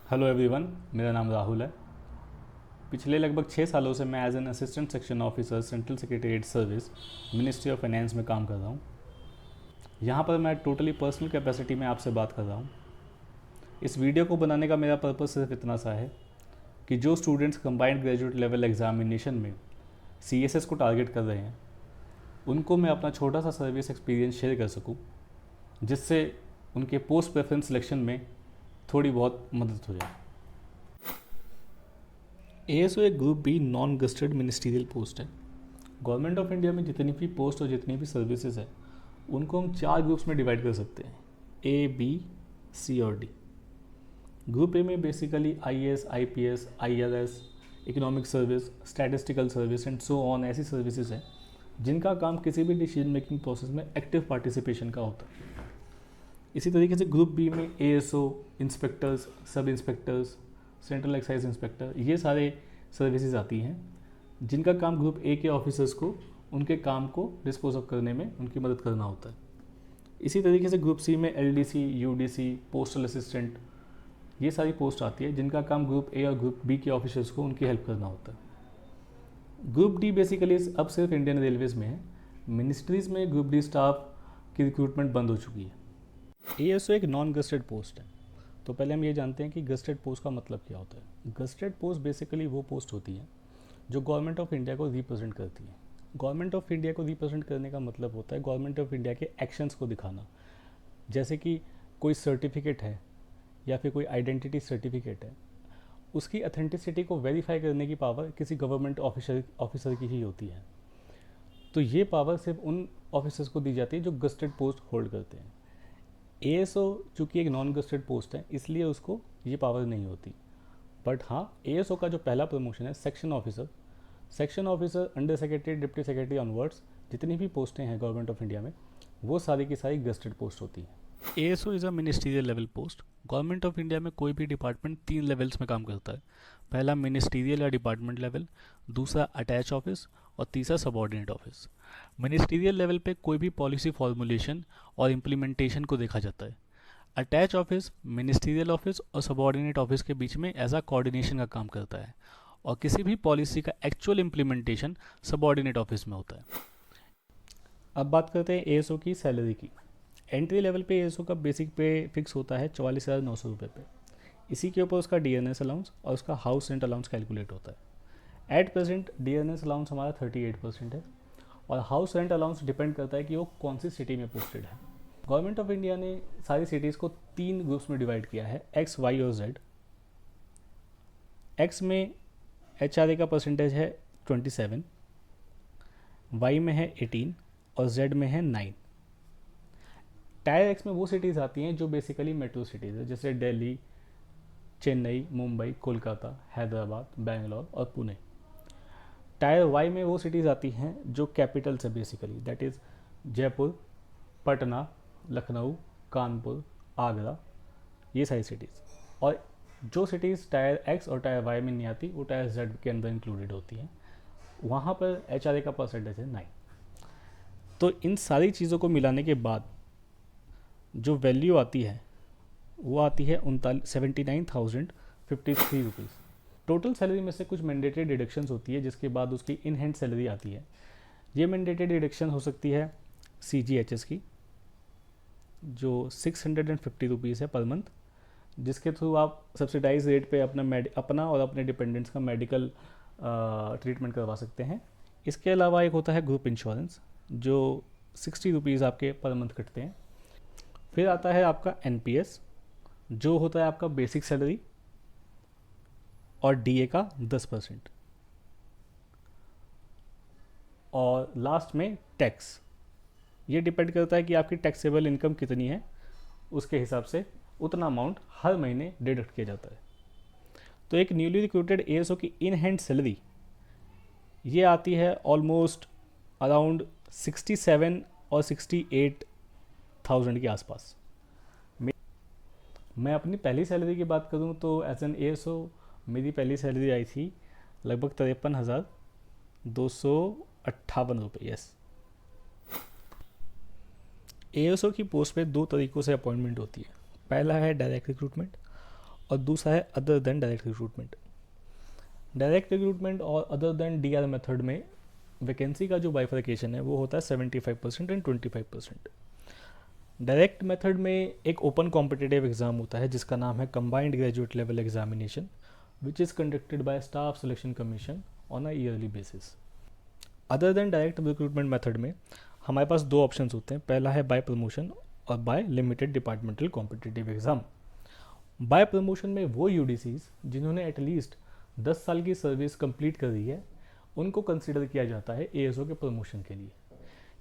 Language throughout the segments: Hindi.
हेलो एवरीवन, मेरा नाम राहुल है। पिछले लगभग 6 सालों से मैं as an assistant section officer central secretariat service ministry of finance में काम कर रहा हूँ। यहाँ पर मैं टोटली पर्सनल कैपेसिटी में आपसे बात कर रहा हूँ। इस वीडियो को बनाने का मेरा पर्पस सिर्फ इतना सा है कि जो students combined graduate level examination में CSS को टारगेट कर रहे हैं उनको मैं अपना छोटा सा सर्विस एक्सपीरियंस शेयर कर सकूँ, जिससे उनके पोस्ट प्रेफरेंस सिलेक्शन में थोड़ी बहुत मदद हो जाए। ASO एक group B non gazetted ministerial post है। गवर्नमेंट ऑफ इंडिया में जितनी भी पोस्ट और जितनी भी सर्विसेज है उनको हम 4 ग्रुप्स में डिवाइड कर सकते हैं, A, B, C और D। ग्रुप ए में basically IAS, IPS, IRS, economic service, statistical service and so on ऐसी सर्विसेज हैं जिनका काम किसी भी डिसीजन मेकिंग प्रोसेस में एक्टिव पार्टिसिपेशन का होता है। इसी तरीके से ग्रुप बी में ASO, इंस्पेक्टर्स, सब इंस्पेक्टर्स, सेंट्रल एक्साइज इंस्पेक्टर, ये सारे सर्विसेज आती हैं जिनका काम ग्रुप ए के ऑफिसर्स को उनके काम को डिस्पोज ऑफ करने में उनकी मदद करना होता है। इसी तरीके से ग्रुप सी में LDC, UDC, पोस्टल असिस्टेंट, ये सारी पोस्ट आती है जिनका काम ग्रुप ए और ग्रुप बी के ऑफिसर्स को उनकी हेल्प करना होता है। ग्रुप डी बेसिकली अब सिर्फ इंडियन रेलवेज में है। मिनिस्ट्रीज़ में ग्रुप डी स्टाफ की रिक्रूटमेंट बंद हो चुकी है। ASO एक नॉन गस्टेड पोस्ट है। तो पहले हम ये जानते हैं कि गस्टेड पोस्ट का मतलब क्या होता है। गस्टेड पोस्ट बेसिकली वो पोस्ट होती है जो गवर्नमेंट ऑफ इंडिया को रिप्रेजेंट करती है। गवर्नमेंट ऑफ इंडिया को रिप्रेजेंट करने का मतलब होता है गवर्नमेंट ऑफ इंडिया के एक्शंस को दिखाना। जैसे कि कोई सर्टिफिकेट है या फिर कोई आइडेंटिटी सर्टिफिकेट है, उसकी अथेंटिसिटी को वेरीफाई करने की पावर किसी गवर्नमेंट ऑफिसर की ही होती है। तो ये पावर सिर्फ उन ऑफिसर्स को दी जाती है जो गस्टेड पोस्ट होल्ड करते हैं। ASO चूँकि एक नॉन गस्टेड पोस्ट है इसलिए उसको ये पावर नहीं होती। बट हाँ, ASO का जो पहला प्रमोशन है section officer, under secretary, deputy secretary onwards, जितनी भी पोस्टें हैं गवर्नमेंट ऑफ इंडिया में वो सारी की सारी गस्टेड पोस्ट होती हैं। ASO is a ministerial level post. Government of India में कोई भी डिपार्टमेंट 3 लेवल्स में काम करता है। पहला मिनिस्टीरियल या डिपार्टमेंट लेवल, दूसरा अटैच ऑफिस और तीसरा सबऑर्डिनेट ऑफिस। मिनिस्टीरियल लेवल पे कोई भी पॉलिसी फॉर्मुलेशन और इम्प्लीमेंटेशन को देखा जाता है। अटैच ऑफिस मिनिस्टीरियल ऑफिस और सबऑर्डिनेट ऑफिस के बीच में एज आ कोऑर्डिनेशन का काम करता है और किसी भी पॉलिसी का एक्चुअल इम्प्लीमेंटेशन सबऑर्डिनेट ऑफिस में होता है। अब बात करते हैं ASO की सैलरी की। एंट्री लेवल पे ASO का बेसिक पे फिक्स होता है 44,900 रुपये पे। इसी के ऊपर उसका DNS अलाउंस और उसका हाउस रेंट अलाउंस कैलकुलेट होता है। एट प्रेजेंट DNS अलाउंस हमारा 38% है और हाउस रेंट अलाउंस डिपेंड करता है कि वो कौन सी सिटी में पोस्टेड है। गवर्नमेंट ऑफ इंडिया ने सारी सिटीज़ को 3 ग्रुप्स में डिवाइड किया है, X, Y और Z। X में HRA का परसेंटेज है 27, Y में है 18 और Z में है 9। टायर X में वो सिटीज़ आती हैं जो बेसिकली मेट्रो सिटीज़ है, जैसे दिल्ली, चेन्नई, मुंबई, कोलकाता, हैदराबाद, बेंगलोर और पुणे। टायर Y में वो सिटीज़ आती हैं जो कैपिटल्स है basically, that is Jaipur, Patna, Lucknow, Kanpur, Agra, ये सारी सिटीज़। और जो सिटीज़ टायर X और टायर Y में नहीं आती वो टायर Z के अंदर इंक्लूडेड होती हैं। वहाँ पर HRA का परसेंटेज है 9। तो इन सारी चीज़ों को मिलाने के बाद जो वैल्यू आती है वो आती है 79,053 रुपीज़। टोटल सैलरी में से कुछ मैंडेटरी डिडक्शंस होती है जिसके बाद उसकी इन हैंड सैलरी आती है। ये मैंडेटरी डिडक्शन हो सकती है CGHS की, जो 650 रुपीज़ है पर मंथ, जिसके थ्रू आप सब्सिडाइज रेट पे अपना और अपने डिपेंडेंट्स का मेडिकल ट्रीटमेंट करवा सकते हैं। इसके अलावा एक होता है ग्रुप इंश्योरेंस जो 60 रुपीज़ आपके पर मंथ कटते हैं। फिर आता है आपका NPS जो होता है आपका बेसिक सैलरी और DA का 10%। और लास्ट में टैक्स, ये डिपेंड करता है कि आपकी टैक्सेबल इनकम कितनी है, उसके हिसाब से उतना अमाउंट हर महीने डिडक्ट किया जाता है। तो एक न्यूली रिक्रूटेड ASO की इन हैंड सैलरी ये आती है ऑलमोस्ट अराउंड 67 और 68,000 के आसपास। मैं अपनी पहली सैलरी की बात करूं तो एज एन ASO मेरी पहली सैलरी आई थी लगभग 53,258 रुपये। यस, ASO की पोस्ट पे 2 तरीक़ों से अपॉइंटमेंट होती है। पहला है डायरेक्ट रिक्रूटमेंट और दूसरा है other than direct recruitment. Direct recruitment और अदर देन डीआर मेथड में वैकेंसी का जो बाइफर्केशन है वो होता है 75% एंड 25%। डायरेक्ट मेथड में एक ओपन कॉम्पिटिटिव एग्जाम होता है जिसका नाम है combined graduate level examination, which is conducted by staff selection commission on a yearly basis. Other than direct recruitment method में हमारे पास दो ऑप्शंस होते हैं, पहला है बाय प्रमोशन और by limited departmental competitive exam. By promotion में वो यूडीसीज जिन्होंने एटलीस्ट 10 साल की सर्विस कंप्लीट कर दी है उनको कंसिडर किया जाता है एएसओ के प्रमोशन के लिए।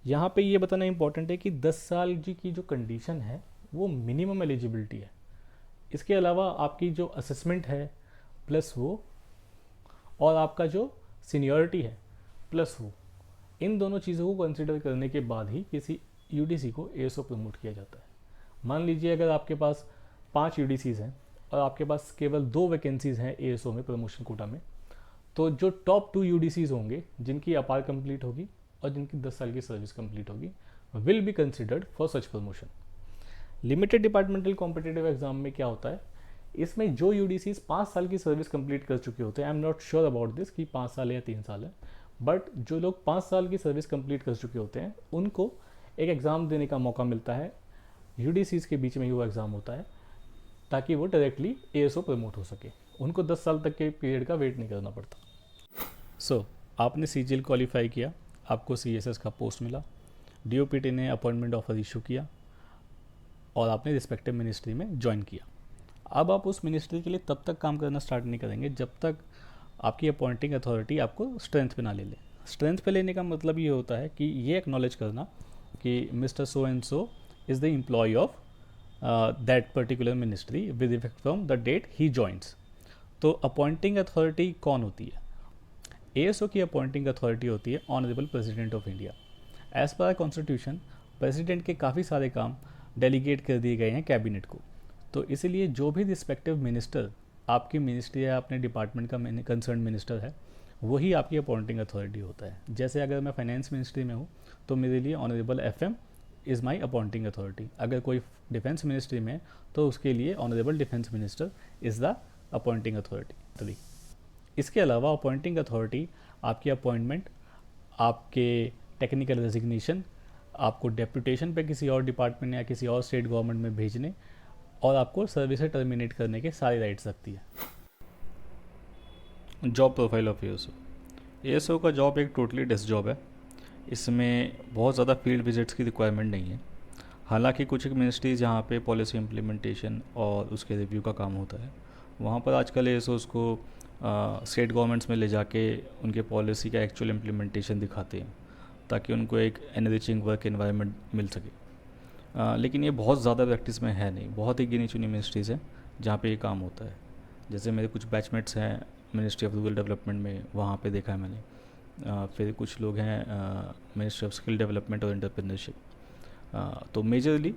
यहाँ पे ये बताना इंपॉर्टेंट है कि 10 साल जी की जो कंडीशन है वो मिनिमम एलिजिबिलिटी है। इसके अलावा आपकी जो असेसमेंट है प्लस वो, और आपका जो सीनियरिटी है प्लस वो, इन दोनों चीज़ों को कंसिडर करने के बाद ही किसी यूडीसी को एएसओ प्रमोट किया जाता है। मान लीजिए अगर आपके पास 5 यूडीसीज हैं और आपके पास केवल 2 वैकेंसीज़ हैं एएसओ में प्रमोशन कोटा में, तो जो टॉप 2 यूडीसीज होंगे जिनकी अपार कंप्लीट होगी और जिनकी 10 साल की सर्विस कंप्लीट होगी will be considered for such promotion. Limited departmental competitive exam में क्या होता है, इसमें जो यूडीसीज 5 साल की सर्विस कंप्लीट कर चुके होते हैं, I am not sure about this कि 5 साल या 3 साल है, बट जो लोग 5 साल की सर्विस कंप्लीट कर चुके होते हैं उनको एक एग्ज़ाम देने का मौका मिलता है। यूडीसीज के बीच में ही वो एग्ज़ाम होता है ताकि वो डायरेक्टली एएसओ प्रमोट हो सके, उनको 10 साल तक के पीरियड का वेट नहीं करना पड़ता। सो आपने सीजीएल क्वालिफाई किया, आपको सीएसएस का पोस्ट मिला, डीओपीटी ने अपॉइंटमेंट ऑफर इशू किया और आपने रिस्पेक्टिव मिनिस्ट्री में ज्वाइन किया। अब आप उस मिनिस्ट्री के लिए तब तक काम करना स्टार्ट नहीं करेंगे जब तक आपकी अपॉइंटिंग अथॉरिटी आपको स्ट्रेंथ पे ना ले ले। स्ट्रेंथ पे लेने का मतलब ये होता है कि ये एक्नॉलेज करना कि mister so and so is the employ of that particular ministry with effect from the date he joins. तो अपॉइंटिंग अथॉरिटी कौन होती है? एएसओ की अपॉइंटिंग अथॉरिटी होती है honourable president of India. As per constitution president के काफ़ी सारे काम डेलीगेट कर दिए गए हैं कैबिनेट को, तो इसीलिए जो भी रिस्पेक्टिव मिनिस्टर आपकी मिनिस्ट्री या अपने डिपार्टमेंट का कंसर्न मिनिस्टर है वही आपकी अपॉइंटिंग अथॉरिटी होता है। जैसे अगर मैं फाइनेंस मिनिस्ट्री में हूँ तो मेरे लिए honourable FM is my appointing authority. अगर कोई डिफेंस मिनिस्ट्री में तो उसके लिए honourable defence minister is the appointing authority. इसके अलावा अपॉइंटिंग अथॉरिटी आपकी अपॉइंटमेंट, आपके टेक्निकल रेजिग्नेशन, आपको डेप्यूटेशन पे किसी और डिपार्टमेंट या किसी और स्टेट गवर्नमेंट में भेजने और आपको सर्विस से टर्मिनेट करने के सारे राइट्स रखती है। Job profile of ASO. ASO का जॉब एक टोटली डेस्क जॉब है। इसमें बहुत ज़्यादा फील्ड विजिट्स की रिक्वायरमेंट नहीं है। हालांकि कुछ एक मिनिस्ट्रीज जहाँ पे पॉलिसी इम्प्लीमेंटेशन और उसके रिव्यू का काम होता है, वहाँ पर आजकल एएसओस को स्टेट गवर्नमेंट्स में ले जाके उनके पॉलिसी का एक्चुअल इम्प्लीमेंटेशन दिखाते हैं ताकि उनको एक एनरिचिंग वर्क एनवायरनमेंट मिल सके। लेकिन ये बहुत ज़्यादा प्रैक्टिस में है नहीं, बहुत ही गिनी चुनी मिनिस्ट्रीज़ हैं जहाँ पे ये काम होता है। जैसे मेरे कुछ बैचमेट्स हैं मिनिस्ट्री ऑफ रूरल डेवलपमेंट में, वहाँ पे देखा है मैंने। फिर कुछ लोग हैं मिनिस्ट्री ऑफ स्किल डेवलपमेंट और एंटरप्रेन्योरशिप। तो मेजरली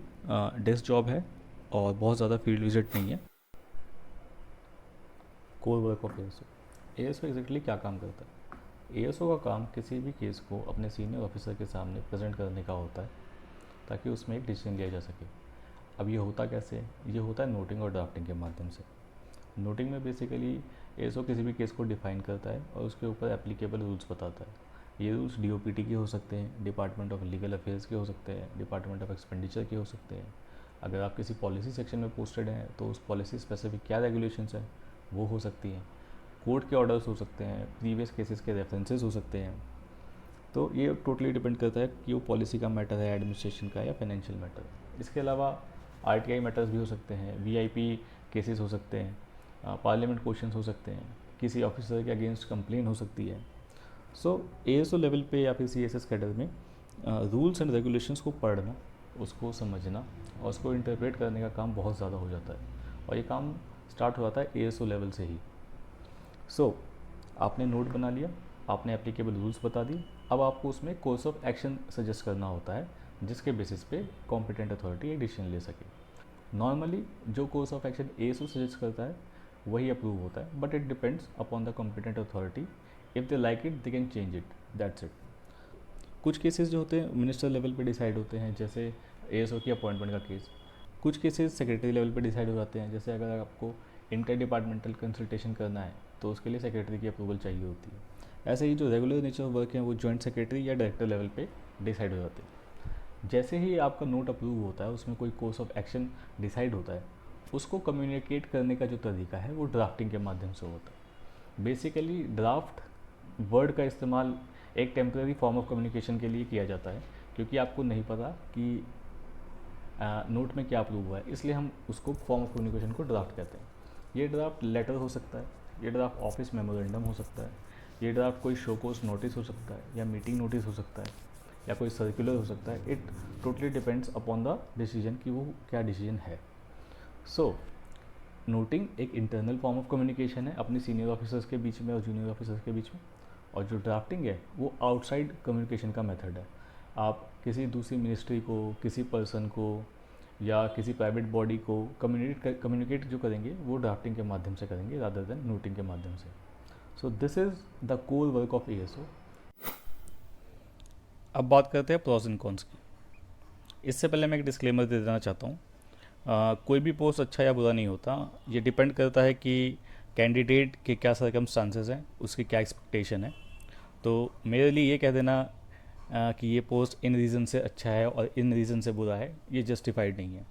डेस्क जॉब है और बहुत ज़्यादा फील्ड विजिट नहीं है। Core work of ASO. ASO exactly क्या काम करता है? एएसओ का काम किसी भी केस को अपने सीनियर ऑफिसर के सामने प्रेजेंट करने का होता है ताकि उसमें एक डिसीजन लिया जा सके। अब ये होता कैसे है? ये होता है नोटिंग और ड्राफ्टिंग के माध्यम से। नोटिंग में बेसिकली एएसओ किसी भी केस को डिफाइन करता है और उसके ऊपर एप्लीकेबल रूल्स बताता है। ये रूल्स डीओपीटी के हो सकते हैं, डिपार्टमेंट ऑफ लीगल अफेयर्स के हो सकते हैं, डिपार्टमेंट ऑफ एक्सपेंडिचर के हो सकते हैं। अगर आप किसी पॉलिसी सेक्शन में पोस्टेड हैं तो उस पॉलिसी स्पेसिफिक क्या रेगुलेशंस हैं वो हो सकती हैं। कोर्ट के ऑर्डर्स हो सकते हैं, प्रीवियस केसेस के रेफरेंसेस हो सकते हैं। तो ये टोटली डिपेंड करता है कि वो पॉलिसी का मैटर है, एडमिनिस्ट्रेशन का या फाइनेंशियल मैटर। इसके अलावा आरटीआई मैटर्स भी हो सकते हैं, वीआईपी केसेस हो सकते हैं, पार्लियामेंट क्वेश्चंस हो सकते हैं, किसी ऑफिसर के अगेंस्ट कंप्लेन हो सकती है। सो एएसओ लेवल पे या फिर सीएसएस कैडर में रूल्स एंड रेगुलेशंस को पढ़ना, उसको समझना और उसको इंटरप्रेट करने का काम बहुत ज़्यादा हो जाता है और ये काम स्टार्ट हो जाता है एएसओ लेवल से ही। सो आपने नोट बना लिया, आपने एप्लीकेबल रूल्स बता दिए, अब आपको उसमें कोर्स ऑफ एक्शन सजेस्ट करना होता है जिसके बेसिस पे कॉम्पिटेंट अथॉरिटी एक डिसीजन ले सके। नॉर्मली जो course of action ASO suggest करता है वही अप्रूव होता है, but it depends upon the competent authority. If they like it they can change it, that's it. कुछ केसेस जो होते हैं मिनिस्टर लेवल पे डिसाइड होते हैं, जैसे एएसओ की अपॉइंटमेंट का केस। कुछ केसेस सेक्रेटरी लेवल पे डिसाइड हो जाते हैं, जैसे अगर आपको इंटर डिपार्टमेंटल कंसल्टेशन करना है तो उसके लिए सेक्रेटरी की अप्रूवल चाहिए होती है। ऐसे ही जो रेगुलर नेचर ऑफ वर्क है वो जॉइंट सेक्रेटरी या डायरेक्टर लेवल पे डिसाइड हो जाते हैं। जैसे ही आपका नोट अप्रूव होता है, उसमें कोई कोर्स ऑफ एक्शन डिसाइड होता है, उसको कम्युनिकेट करने का जो तरीका है वो ड्राफ्टिंग के माध्यम से होता है। बेसिकली ड्राफ्ट वर्ड का इस्तेमाल एक टेम्प्रेरी फॉर्म ऑफ कम्युनिकेशन के लिए किया जाता है, क्योंकि आपको नहीं पता कि नोट में क्या अप्रूव हुआ है, इसलिए हम उसको फॉर्म ऑफ कम्युनिकेशन को ड्राफ्ट कहते हैं। ये ड्राफ्ट लेटर हो सकता है, ये ड्राफ्ट ऑफिस मेमोरेंडम हो सकता है, ये ड्राफ्ट कोई शोकोस नोटिस हो सकता है, या मीटिंग नोटिस हो सकता है, या कोई सर्कुलर हो सकता है। It totally depends upon the decision कि वो क्या डिसीजन है। सो नोटिंग एक इंटरनल फॉर्म ऑफ कम्युनिकेशन है अपने सीनियर ऑफिसर्स के बीच में और जूनियर ऑफिसर्स के बीच में, और जो ड्राफ्टिंग है वो आउटसाइड कम्युनिकेशन का मेथड है। आप किसी दूसरी मिनिस्ट्री को, किसी पर्सन को या किसी प्राइवेट बॉडी को कम्युनिकेट जो करेंगे वो ड्राफ्टिंग के माध्यम से करेंगे रादर देन नोटिंग के माध्यम से। So this is the core work of ASO। अब बात करते हैं प्रॉस एंड कॉन्स की। इससे पहले मैं एक डिस्क्लेमर दे देना चाहता हूँ, कोई भी पोस्ट अच्छा या बुरा नहीं होता। ये डिपेंड करता है कि कैंडिडेट के क्या सर्कमस्टांसेस हैं, उसकी क्या एक्सपेक्टेशन है। तो मेरे लिए ये कह देना कि ये पोस्ट इन रीज़न से अच्छा है और इन रीज़न से बुरा है, ये जस्टिफाइड नहीं है।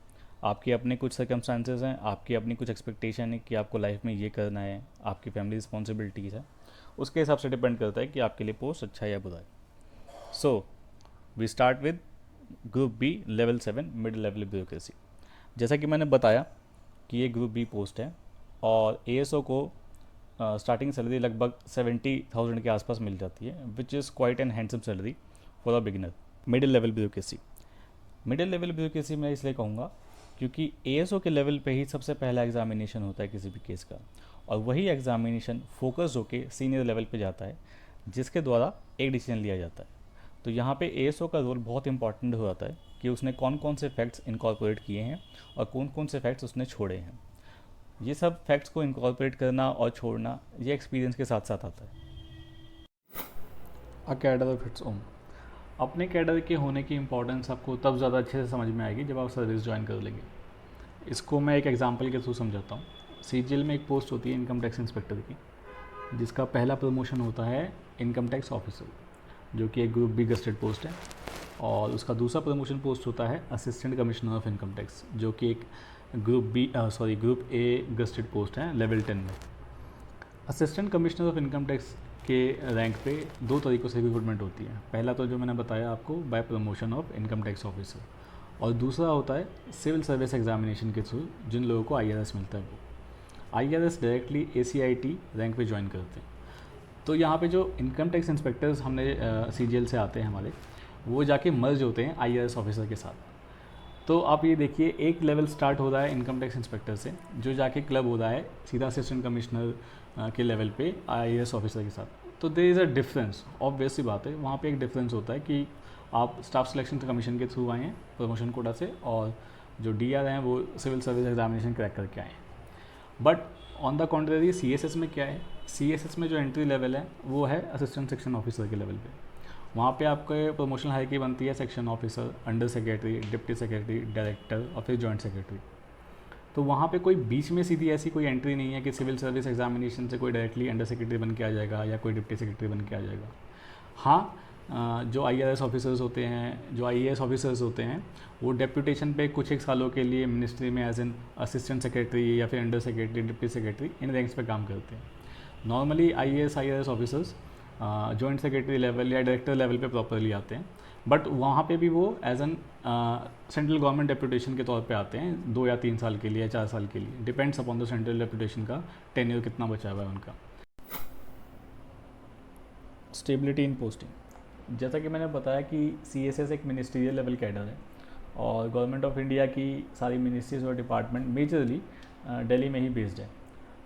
आपके अपने कुछ सर्कमस्टांसेस हैं, आपकी अपनी कुछ एक्सपेक्टेशन है कि आपको लाइफ में ये करना है, आपकी फैमिली रिस्पॉन्सिबिलिटीज़ है, उसके हिसाब से डिपेंड करता है कि आपके लिए पोस्ट अच्छा है या बुरा है। So we start with group B level 7 mid level bureaucracy. जैसा कि मैंने बताया कि ये ग्रुप बी पोस्ट है और ASO को स्टार्टिंग सैलरी लगभग 70,000 के आसपास मिल जाती है, which is quite an handsome salary for a beginner. Middle level bureaucracy, middle level bureaucracy मैं इसलिए कहूँगा क्योंकि ASO के लेवल पे ही सबसे पहला एग्जामिनेशन होता है किसी भी केस का, और वही एग्जामिनेशन फोकस होके सीनियर लेवल पे जाता है, जिसके द्वारा एक डिसीजन लिया जाता है। तो यहाँ पे ASO का रोल बहुत इंपॉर्टेंट हो जाता है कि उसने कौन कौन से फैक्ट्स इनकॉर्पोरेट किए हैं और कौन कौन से फैक्ट्स उसने छोड़े हैं। ये सब फैक्ट्स को इनकॉर्पोरेट करना और छोड़ना ये एक्सपीरियंस के साथ साथ आता है। अ कैडर ऑफ इट्स ओन, अपने कैडर के होने की इंपॉर्टेंस आपको तब ज़्यादा अच्छे से समझ में आएगी जब आप सर्विस ज्वाइन कर लेंगे। इसको मैं एक एग्जांपल के थ्रू समझाता हूँ। CGL में एक पोस्ट होती है इनकम टैक्स इंस्पेक्टर की, जिसका पहला प्रमोशन होता है इनकम टैक्स ऑफिसर, जो कि एक ग्रुप बी गस्टेड पोस्ट है, और उसका दूसरा प्रमोशन पोस्ट होता है assistant commissioner of income tax, जो कि एक ग्रुप ए गस्टेड पोस्ट है लेवल 10 में। Assistant commissioner of income tax के रैंक पे दो तरीक़ों से रिक्रूटमेंट होती है। पहला तो जो मैंने बताया आपको, by promotion of income tax officer, और दूसरा होता है सिविल सर्विस एग्जामिनेशन के थ्रू जिन लोगों को IRS मिलता है। वो IRS डायरेक्टली ACIT रैंक पे ज्वाइन करते हैं। तो यहाँ पे जो इनकम टैक्स इंस्पेक्टर्स हमने CGL से आते हैं हमारे, वो जाके मर्ज होते हैं IRS ऑफिसर के साथ। तो आप ये देखिए, एक लेवल स्टार्ट हो रहा है इनकम टैक्स इंस्पेक्टर से, जो जाके क्लब हो रहा है सीधा असिस्टेंट कमिश्नर के लेवल पे IAS ऑफिसर के साथ। तो there is a difference, obvious सी बात है, वहाँ पे एक डिफरेंस होता है कि आप स्टाफ सिलेक्शन कमीशन के थ्रू आए हैं प्रमोशन कोटा से, और जो DR हैं वो सिविल सर्विस एग्जामिनेशन क्रैक करके आए हैं। But on the contrary CSS में क्या है, CSS में जो एंट्री लेवल है वो है असिस्टेंट सेक्शन ऑफिसर के लेवल पे। वहाँ पे आपके प्रमोशन हायरार्की बनती है section officer, under secretary, deputy secretary, director और फिर जॉइंट सेक्रेटरी। तो वहाँ पे कोई बीच में सीधी ऐसी कोई एंट्री नहीं है कि सिविल सर्विस एग्जामिनेशन से कोई डायरेक्टली अंडर सेक्रेटरी बन के आ जाएगा या कोई डिप्टी सेक्रेटरी बन के आ जाएगा। हाँ, जो IRS ऑफिसर्स होते हैं, जो IAS ऑफिसर्स होते हैं, वो डेप्यूटेशन पे कुछ एक सालों के लिए मिनिस्ट्री में एज एन असिस्टेंट सेक्रेटरी या फिर अंडर सेक्रेटरी, डिप्टी सेक्रेटरी, इन रैंक्स पे काम करते हैं। Normally IRS officers joint secretary level या डायरेक्टर लेवल पे प्रॉपरली आते हैं, बट वहाँ पे भी वो as an central government deputation के तौर पे आते हैं 2 या 3 साल के लिए या 4 साल के लिए, depends upon the central deputation का टेन्योर कितना बचा हुआ है उनका। स्टेबिलिटी इन पोस्टिंग, जैसा कि मैंने बताया कि CSS एक मिनिस्ट्रियल लेवल कैडर है और गवर्नमेंट ऑफ इंडिया की सारी मिनिस्ट्रीज और डिपार्टमेंट मेजरली दिल्ली में ही बेस्ड है।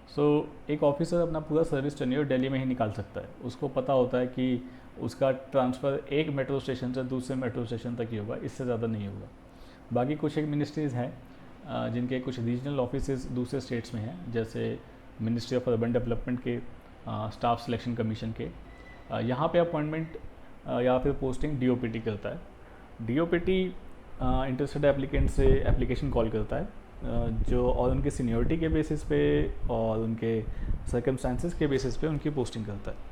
सो एक ऑफिसर अपना पूरा सर्विस टेन्योर दिल्ली में ही निकाल सकता है। उसको पता होता है कि उसका ट्रांसफ़र एक मेट्रो स्टेशन से दूसरे मेट्रो स्टेशन तक ही होगा, इससे ज़्यादा नहीं होगा। बाकी कुछ एक मिनिस्ट्रीज़ हैं जिनके कुछ रीजनल ऑफिसेज दूसरे स्टेट्स में हैं, जैसे मिनिस्ट्री ऑफ अर्बन डेवलपमेंट के, स्टाफ सिलेक्शन कमीशन के। यहाँ पे अपॉइंटमेंट या फिर पोस्टिंग DOPT करता है। DOPT इंटरेस्टेड एप्लीकेंट से एप्लीकेशन कॉल करता है जो और उनके सीनियरिटी के बेसिस पे और उनके सर्कमस्टांसेस के बेसिस पे उनकी पोस्टिंग करता है।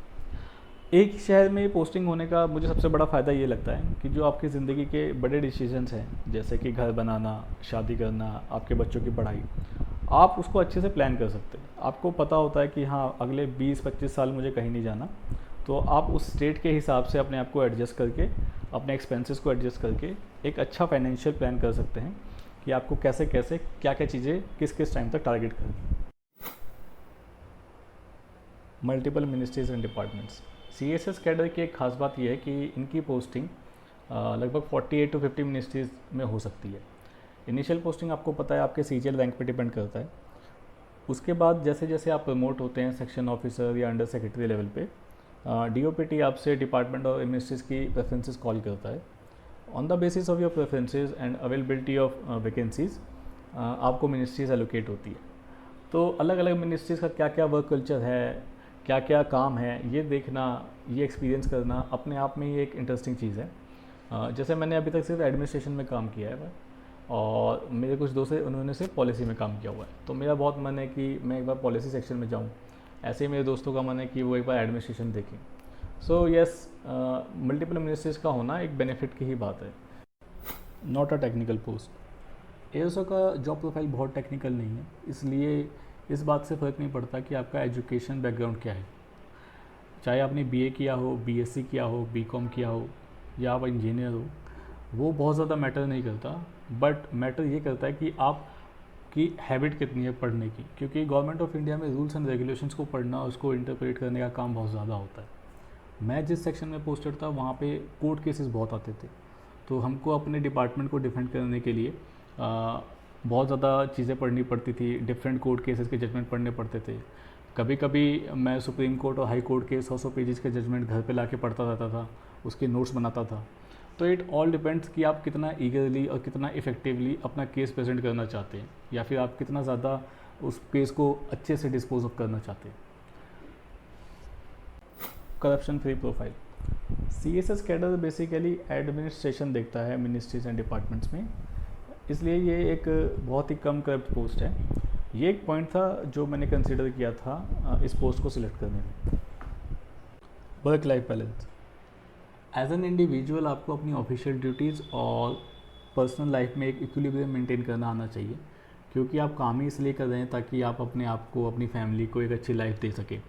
एक शहर में पोस्टिंग होने का मुझे सबसे बड़ा फ़ायदा ये लगता है कि जो आपकी ज़िंदगी के बड़े डिसीजंस हैं, जैसे कि घर बनाना, शादी करना, आपके बच्चों की पढ़ाई, आप उसको अच्छे से प्लान कर सकते हैं। आपको पता होता है कि हाँ, अगले 20-25 साल मुझे कहीं नहीं जाना, तो आप उस स्टेट के हिसाब से अपने आप को एडजस्ट करके, अपने एक्सपेंसेस को एडजस्ट करके एक अच्छा फाइनेंशियल प्लान कर सकते हैं कि आपको कैसे कैसे क्या क्या चीज़ें किस किस टाइम तक टारगेट करनी। Multiple ministries and departments. CSS cadre की एक खास बात यह है कि इनकी पोस्टिंग लगभग 48 to 50 मिनिस्ट्रीज में हो सकती है। इनिशियल पोस्टिंग आपको पता है आपके CGL रैंक पे डिपेंड करता है। उसके बाद जैसे जैसे आप प्रमोट होते हैं सेक्शन ऑफिसर या अंडर सेक्रेटरी लेवल पे, DOPT आपसे डिपार्टमेंट और मिनिस्ट्रीज की प्रेफरेंसेस कॉल करता है। On the basis of your preferences and availability of vacancies आपको मिनिस्ट्रीज एलोकेट होती है। तो अलग अलग मिनिस्ट्रीज का क्या क्या वर्क कल्चर है, क्या क्या काम है, ये देखना, ये एक्सपीरियंस करना अपने आप में ही एक इंटरेस्टिंग चीज़ है। जैसे मैंने अभी तक सिर्फ एडमिनिस्ट्रेशन में काम किया है और मेरे कुछ दोस्त हैं उन्होंने सिर्फ पॉलिसी में काम किया हुआ है, तो मेरा बहुत मन है कि मैं एक बार पॉलिसी सेक्शन में जाऊँ। ऐसे ही मेरे दोस्तों का मन है कि वो एक बार एडमिनिस्ट्रेशन देखें। सो यस, मल्टीपल मिनिस्ट्रीज का होना एक बेनिफिट की ही बात है। Not a technical post. ASO का जॉब प्रोफाइल बहुत टेक्निकल नहीं है, इसलिए इस बात से फ़र्क नहीं पड़ता कि आपका एजुकेशन बैकग्राउंड क्या है। चाहे आपने BA किया हो, BSc किया हो, BCom किया हो या आप इंजीनियर हो, वो बहुत ज़्यादा मैटर नहीं करता। बट मैटर ये करता है कि आपकी हैबिट कितनी है पढ़ने की, क्योंकि गवर्नमेंट ऑफ इंडिया में रूल्स एंड रेगुलेशंस को पढ़ना, उसको इंटरप्रेट करने का काम बहुत ज़्यादा होता है। मैं जिस सेक्शन में पोस्टेड था वहाँ पे कोर्ट केसेस बहुत आते थे, तो हमको अपने डिपार्टमेंट को डिफेंड करने के लिए बहुत ज़्यादा चीज़ें पढ़नी पड़ती थी। डिफरेंट कोर्ट केसेस के जजमेंट पढ़ने पड़ते थे। कभी कभी मैं सुप्रीम कोर्ट और हाई कोर्ट के 100 पेजेस के जजमेंट घर पे लाके पढ़ता रहता था, उसके नोट्स बनाता था। तो इट ऑल डिपेंड्स कि आप कितना ईगरली और कितना इफेक्टिवली अपना केस प्रेजेंट करना चाहते हैं, या फिर आप कितना ज़्यादा उस केस को अच्छे से डिस्पोज ऑफ करना चाहते हैं। Corruption free profile. CSS cadre basically administration देखता है मिनिस्ट्रीज एंड डिपार्टमेंट्स में, इसलिए ये एक बहुत ही कम करप्ट पोस्ट है। ये एक पॉइंट था जो मैंने कंसिडर किया था इस पोस्ट को सिलेक्ट करने में। Work life balance. As an individual आपको अपनी ऑफिशियल ड्यूटीज़ और पर्सनल लाइफ में एक इक्विलिब्रियम मेंटेन करना आना चाहिए, क्योंकि आप काम ही इसलिए कर रहे हैं ताकि आप अपने आप को, अपनी फैमिली को एक अच्छी लाइफ दे सकें।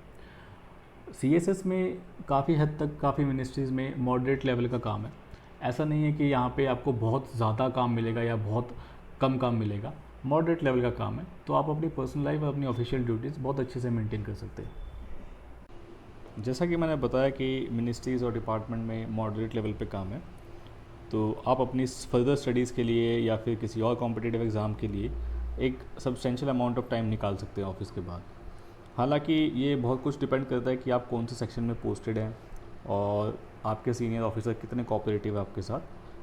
CSS में काफ़ी हद तक काफ़ी मिनिस्ट्रीज़ में मॉडरेट लेवल का काम है। ऐसा नहीं है कि यहाँ पे आपको बहुत ज़्यादा काम मिलेगा या बहुत कम काम मिलेगा, मॉडरेट लेवल का काम है। तो आप अपनी पर्सनल लाइफ और अपनी ऑफिशियल ड्यूटीज़ बहुत अच्छे से मेंटेन कर सकते हैं। जैसा कि मैंने बताया कि मिनिस्ट्रीज़ और डिपार्टमेंट में मॉडरेट लेवल पे काम है, तो आप अपनी फर्दर स्टडीज़ के लिए या फिर किसी और कॉम्पिटिटिव एग्ज़ाम के लिए एक सब्सटेंशियल अमाउंट ऑफ टाइम निकाल सकते हैं ऑफिस के बाद। हालांकि ये बहुत कुछ डिपेंड करता है कि आप कौन से सेक्शन में पोस्टेड हैं और आपके सीनियर ऑफिसर कितने कोऑपरेटिव है आपके साथ,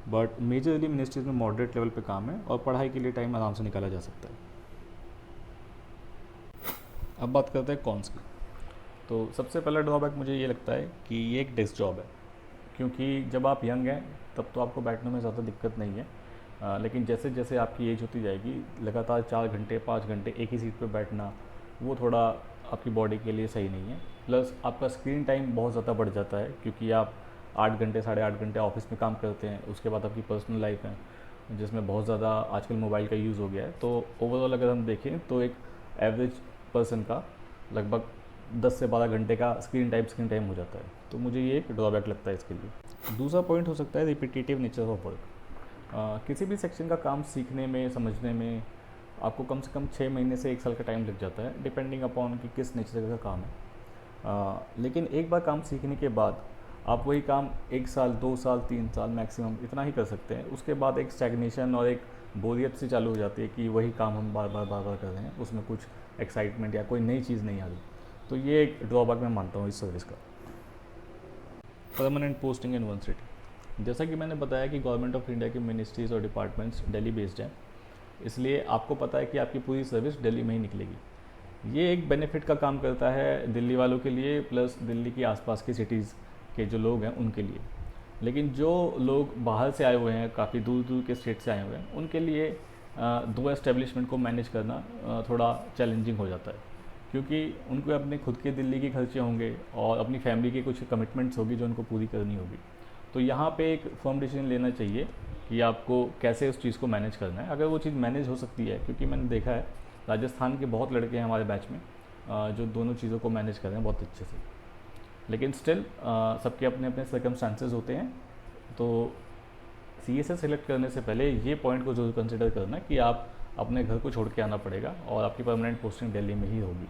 बट मेजरली मिनिस्ट्रीज में मॉडरेट लेवल पे काम है और पढ़ाई के लिए टाइम आराम से निकाला जा सकता है। अब बात करते हैं कॉन्स की। तो सबसे पहला ड्रॉबैक मुझे ये लगता है कि ये एक डेस्क जॉब है, क्योंकि जब आप यंग हैं तब तो आपको बैठने में ज़्यादा दिक्कत नहीं है, लेकिन जैसे जैसे आपकी एज होती जाएगी, लगातार 4 घंटे 5 घंटे एक ही सीट पर बैठना वो थोड़ा आपकी बॉडी के लिए सही नहीं है। प्लस आपका स्क्रीन टाइम बहुत ज़्यादा बढ़ जाता है, क्योंकि आप 8 घंटे 8.5 घंटे ऑफिस में काम करते हैं, उसके बाद आपकी पर्सनल लाइफ है जिसमें बहुत ज़्यादा आजकल मोबाइल का यूज़ हो गया है। तो ओवरऑल अगर हम देखें तो एक एवरेज पर्सन का लगभग 10 से 12 घंटे का स्क्रीन टाइम हो जाता है। तो मुझे ये एक ड्रॉबैक लगता है इसके लिए। दूसरा पॉइंट हो सकता है रिपीटेटिव नेचर ऑफ वर्क। किसी भी सेक्शन का काम सीखने में, समझने में आपको कम से कम 6 महीने से 1 साल का टाइम लग जाता है, डिपेंडिंग अपॉन कि किस नेचर का काम है। लेकिन एक बार काम सीखने के बाद आप वही काम 1 साल 2 साल 3 साल मैक्सिमम इतना ही कर सकते हैं। उसके बाद एक स्टैग्नेशन और एक बोरियत सी चालू हो जाती है कि वही काम हम बार बार कर रहे हैं, उसमें कुछ एक्साइटमेंट या कोई नई चीज़ नहीं आ रही। तो ये एक ड्रॉबैक मैं मानता हूँ इस सर्विस का। Permanent posting in one city. जैसा कि मैंने बताया कि गवर्नमेंट ऑफ इंडिया की मिनिस्ट्रीज़ और डिपार्टमेंट्स दिल्ली बेस्ड हैं, इसलिए आपको पता है कि आपकी पूरी सर्विस दिल्ली में ही निकलेगी। ये एक बेनिफिट का काम करता है दिल्ली वालों के लिए, प्लस दिल्ली की आसपास की सिटीज़ के जो लोग हैं उनके लिए। लेकिन जो लोग बाहर से आए हुए हैं, काफ़ी दूर दूर के स्टेट से आए हुए हैं, उनके लिए दो एस्टेब्लिशमेंट को मैनेज करना थोड़ा चैलेंजिंग हो जाता है, क्योंकि उनको अपने खुद के दिल्ली के खर्चे होंगे और अपनी फैमिली की कुछ कमिटमेंट्स होगी जो उनको पूरी करनी होगी। तो यहाँ पे एक फर्म डिसीजन लेना चाहिए कि आपको कैसे उस चीज़ को मैनेज करना है। अगर वो चीज़ मैनेज हो सकती है, क्योंकि मैंने देखा है राजस्थान के बहुत लड़के हैं हमारे बैच में जो दोनों चीज़ों को मैनेज कर रहे हैं बहुत अच्छे से, लेकिन स्टिल सबके अपने अपने सर्कमस्टांसेस होते हैं। तो CSS सेलेक्ट करने से पहले ये पॉइंट को जरूर कंसिडर करना कि आप अपने घर को छोड़ के आना पड़ेगा और आपकी परमानेंट पोस्टिंग दिल्ली में ही होगी,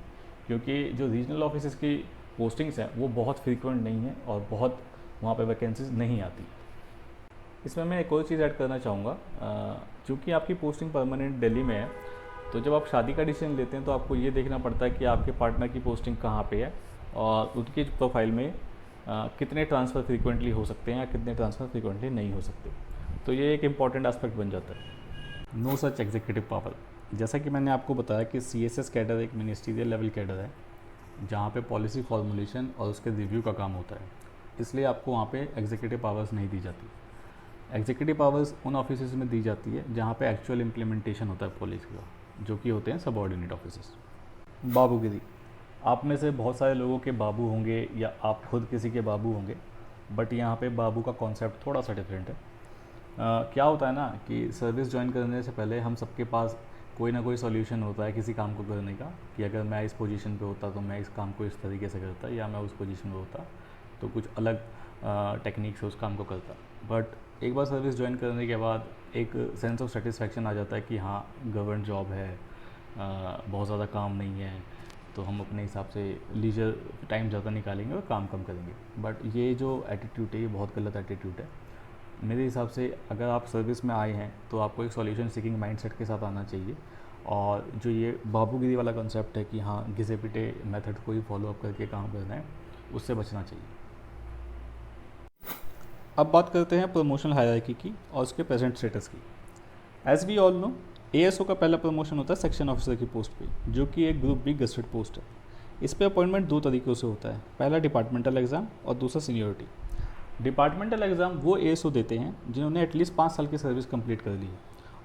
क्योंकि जो रीजनल ऑफिस की पोस्टिंग्स हैं वो बहुत फ्रीक्वेंट नहीं है और बहुत वहाँ पे वैकेंसीज नहीं आती। इसमें मैं एक और चीज़ ऐड करना चाहूँगा, चूँकि आपकी पोस्टिंग परमानेंट दिल्ली में है, तो जब आप शादी का डिसीजन लेते हैं तो आपको ये देखना पड़ता है कि आपके पार्टनर की पोस्टिंग कहाँ पे है और उनकी प्रोफाइल में कितने ट्रांसफ़र फ्रीक्वेंटली हो सकते हैं या कितने ट्रांसफ़र फ्रीक्वेंटली नहीं हो सकते। तो ये एक इम्पॉर्टेंट एस्पेक्ट बन जाता है। No such executive power. जैसा कि मैंने आपको बताया कि CSS कैडर एक मिनिस्ट्रियल लेवल कैडर है जहाँ पे पॉलिसी फॉर्मुलेशन और उसके रिव्यू का काम होता है, इसलिए आपको वहाँ पे एग्जीक्यूटिव पावर्स नहीं दी जाती। एग्जीक्यूटिव पावर्स उन ऑफिस में दी जाती है जहाँ पे एक्चुअल इम्प्लीमेंटेशन होता है पॉलिसी का, जो कि होते हैं सबऑर्डिनेट ऑफिस। बाबूगिरी। आप में से बहुत सारे लोगों के बाबू होंगे या आप खुद किसी के बाबू होंगे, बट यहाँ पे बाबू का कॉन्सेप्ट थोड़ा सा डिफरेंट है। क्या होता है ना कि सर्विस ज्वाइन करने से पहले हम सबके पास कोई ना कोई सॉल्यूशन होता है किसी काम को करने का, कि अगर मैं इस पोजीशन पे होता तो मैं इस काम को इस तरीके से करता, या मैं उस पोजीशन पे होता तो कुछ अलग टेक्निक से उस काम को करता। बट एक बार सर्विस ज्वाइन करने के बाद एक सेंस ऑफ सेटिस्फैक्शन आ जाता है कि हाँ गवर्नमेंट जॉब है, बहुत ज़्यादा काम नहीं है, तो हम अपने हिसाब से लीजर टाइम ज़्यादा निकालेंगे और काम कम करेंगे। बट ये जो एटीट्यूड है ये बहुत गलत एटीट्यूड है मेरे हिसाब से। अगर आप सर्विस में आए हैं तो आपको एक सॉल्यूशन सीकिंग माइंडसेट के साथ आना चाहिए, और जो ये बाबूगिरी वाला कॉन्सेप्ट है कि हाँ घिसे पिटे मेथड को ही फॉलो अप करके काम करना है, उससे बचना चाहिए। अब बात करते हैं प्रमोशन हायरार्की की और उसके प्रेजेंट स्टेटस की। As we all know, ASO का पहला प्रमोशन होता है सेक्शन ऑफिसर की पोस्ट पे, जो कि एक ग्रुप बी गस्टेड पोस्ट है। इस पे अपॉइंटमेंट दो तरीक़ों से होता है, पहला डिपार्टमेंटल एग्ज़ाम और दूसरा सीनियरिटी। डिपार्टमेंटल एग्ज़ाम वो ASO देते हैं जिन्होंने एटलीस्ट 5 साल की सर्विस कंप्लीट कर ली है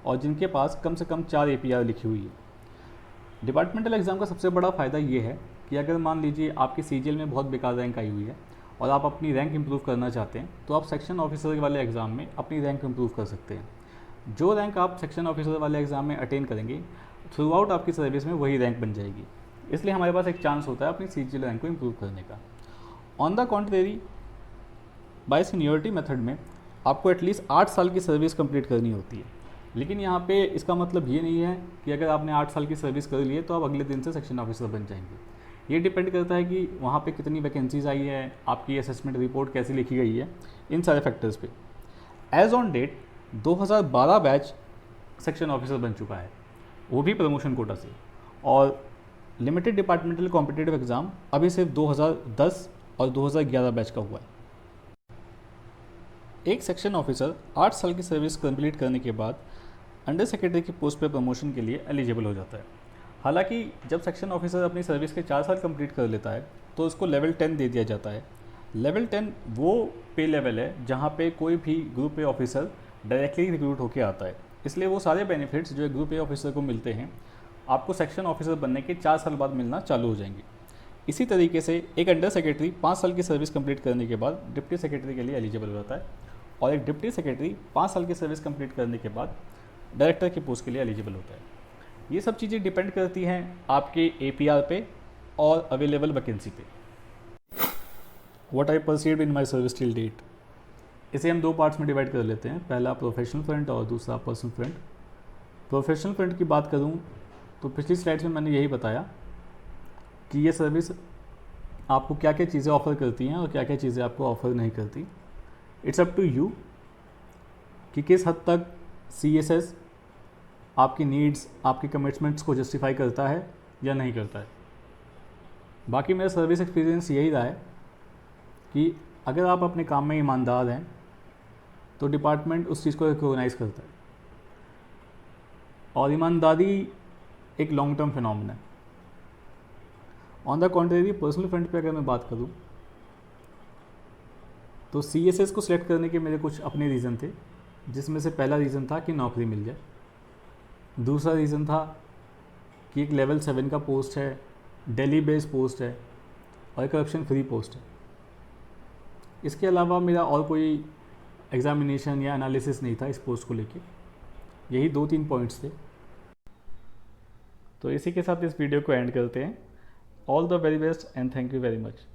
और जिनके पास कम से कम 4 APR लिखी हुई है। डिपार्टमेंटल एग्ज़ाम का सबसे बड़ा फ़ायदा ये है कि अगर मान लीजिए आपकी CGL में बहुत बेकार रैंक आई हुई है और आप अपनी रैंक इंप्रूव करना चाहते हैं, तो आप सेक्शन ऑफिसर वाले एग्ज़ाम में अपनी रैंक इंप्रूव कर सकते हैं। जो रैंक आप सेक्शन ऑफिसर वाले एग्ज़ाम में अटेन करेंगे, थ्रू आउट आपकी सर्विस में वही रैंक बन जाएगी। इसलिए हमारे पास एक चांस होता है अपनी CGL रैंक को इंप्रूव करने का। On the contrary, by seniority method में आपको एटलीस्ट 8 साल की सर्विस कंप्लीट करनी होती है, लेकिन यहाँ पे इसका मतलब ये नहीं है कि अगर आपने 8 साल की सर्विस कर ली है तो आप अगले दिन से सेक्शन ऑफिसर बन जाएंगे। ये डिपेंड करता है कि वहाँ पे कितनी वैकेंसीज आई है, आपकी असेसमेंट रिपोर्ट कैसी लिखी गई है, इन सारे फैक्टर्स पे। As on date 2012 batch section officer बन चुका है, वो भी प्रमोशन कोटा से, और लिमिटेड डिपार्टमेंटल कॉम्पिटिटिव एग्ज़ाम अभी सिर्फ 2010 और 2011 बैच का हुआ है। एक सेक्शन ऑफिसर 8 साल की सर्विस कंप्लीट करने के बाद अंडर सेक्रेटरी की पोस्ट पे प्रमोशन के लिए एलिजिबल हो जाता है। हालांकि जब सेक्शन ऑफिसर अपनी सर्विस के 4 साल कंप्लीट कर लेता है तो उसको लेवल 10 दे दिया जाता है। लेवल 10 वो पे लेवल है जहाँ पे कोई भी group A officer directly recruit होकर आता है, इसलिए वो सारे बेनिफिट्स जो ग्रुप ए ऑफिसर को मिलते हैं आपको सेक्शन ऑफिसर बनने के 4 साल बाद मिलना चालू हो जाएंगे। इसी तरीके से एक अंडर सेक्रेटरी 5 साल की सर्विस कंप्लीट करने के बाद डिप्टी सेक्रेटरी के लिए एलिजिबल हो जाता है, और एक डिप्टी सेक्रेटरी 5 साल की सर्विस कंप्लीट करने के बाद डायरेक्टर की पोस्ट के लिए एलिजिबल होता है। ये सब चीज़ें डिपेंड करती हैं आपके APR पे और अवेलेबल वैकेंसी पे। What I perceived in my service till date, इसे हम 2 पार्ट्स में डिवाइड कर लेते हैं, पहला प्रोफेशनल फ्रंट और दूसरा पर्सनल फ्रंट। प्रोफेशनल फ्रंट की बात करूँ तो पिछली स्लाइड्स में मैंने यही बताया कि ये सर्विस आपको क्या क्या चीज़ें ऑफ़र करती हैं और क्या क्या चीज़ें आपको ऑफ़र नहीं करती। इट्स अप टू यू कि किस हद तक CSS आपकी नीड्स, आपकी कमिटमेंट्स को जस्टिफाई करता है या नहीं करता है। बाकी मेरा सर्विस एक्सपीरियंस यही रहा है कि अगर आप अपने काम में ईमानदार हैं तो डिपार्टमेंट उस चीज़ को रिकॉग्नाइज़ करता है, और ईमानदारी एक लॉन्ग टर्म फिनोमेना है। On the contrary, personal front पे अगर मैं बात करूँ तो CSS को सिलेक्ट करने के मेरे कुछ अपने रीज़न थे, जिसमें से पहला रीज़न था कि नौकरी मिल जाए। दूसरा रीज़न था कि एक लेवल 7 का पोस्ट है, दिल्ली बेस्ड पोस्ट है और करप्शन फ्री पोस्ट है। इसके अलावा मेरा और कोई एग्ज़ामिनेशन या एनालिसिस नहीं था इस पोस्ट को लेके। यही 2-3 पॉइंट्स थे। तो इसी के साथ इस वीडियो को एंड करते हैं। All the very best and thank you very much.